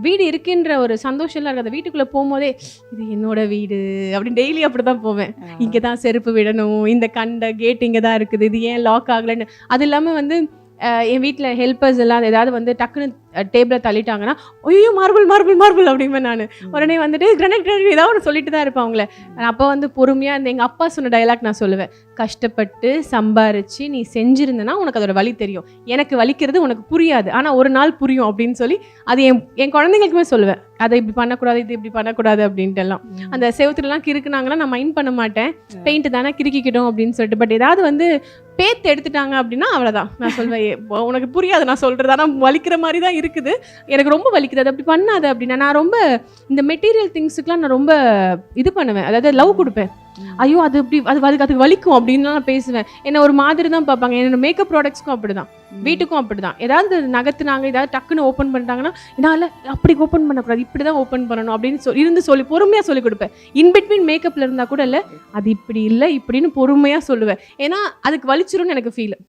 வீடு இருக்குன்ற ஒரு சந்தோஷம்லாம் இருக்காது. வீட்டுக்குள்ளே போகும்போதே இது என்னோட வீடு அப்படின்னு டெய்லி அப்படி தான் போவேன். இங்கே தான் செருப்பு விடணும், இந்த கண்ட கேட் இங்கே தான் இருக்குது, இது ஏன் லாக் ஆகலைன்னு. அது இல்லாமல் வந்து என் வீட்டில் ஹெல்ப்பர்ஸ் எல்லாம் ஏதாவது வந்து டக்குன்னு டேபிளில் தள்ளிட்டாங்கன்னா, ஐயோ மார்பிள் மார்பிள் மார்பிள் அப்படிம்பேன் நான். உடனே வந்துட்டு கிரானைட் கிரானைட் ஏதாவது ஒன்று சொல்லிட்டு தான் இருப்பேன் அவங்கள. அப்போ வந்து பொறுமையாக இந்த எங்கள் அப்பா சொன்ன டைலாக் நான் சொல்லுவேன், கஷ்டப்பட்டு சம்பாரிச்சு நீ செஞ்சுருந்தனா உனக்கு அதோட வலி தெரியும், எனக்கு வலிக்கிறது உனக்கு புரியாது, ஆனால் ஒரு நாள் புரியும் அப்படின்னு சொல்லி அது என் குழந்தைங்களுக்குமே சொல்லுவேன். அதை இப்படி பண்ணக்கூடாது, இது இப்படி பண்ணக்கூடாது அப்படின்ட்டு எல்லாம். அந்த செவத்துலலாம் கிறுக்குனாங்கன்னா நான் மைண்ட் பண்ண மாட்டேன், பெயிண்ட் தானே கிறுக்கிக்கிட்டோம் அப்படின்னு சொல்லிட்டு. பட் ஏதாவது வந்து பேத்து எடுத்துட்டாங்க அப்படின்னா அவ்வளோதான். நான் சொல்வேன், உனக்கு புரியாது நான் சொல்கிறது, ஆனால் வலிக்கிற மாதிரி தான் இருக்குது, எனக்கு ரொம்ப வலிக்குது, அது அப்படி பண்ணாது அப்படின்னா. நான் ரொம்ப இந்த மெட்டீரியல் திங்ஸுக்கெலாம் நான் ரொம்ப இது பண்ணுவேன், அதாவது லவ் கொடுப்பேன். ஐயோ அது இப்படி அதுக்கு வலிக்கும் அப்படின்லாம் நான் பேசுவேன். என்ன ஒரு மாதிரி தான் பார்ப்பாங்க. என்னோட மேக்கப் ப்ராடக்ட்ஸ்க்கும் அப்படி தான், வீட்டுக்கும் அப்படி தான். ஏதாவது நகர்த்துனாங்க, ஏதாவது டக்குன்னு ஓப்பன் பண்ணிட்டாங்கன்னா, என்னால் அப்படி ஓப்பன் பண்ணக்கூடாது, இப்படி தான் ஓப்பன் பண்ணணும் அப்படின்னு சொல்லி பொறுமையாக சொல்லிக் கொடுப்பேன். இன்பிட்வீன் மேக்கப்பில் இருந்தால் கூட இல்லை, அது இப்படி இல்லை இப்படின்னு பொறுமையாக சொல்லுவேன். ஏன்னா அதுக்கு வலிச்சிரும்னு எனக்கு ஃபீல்.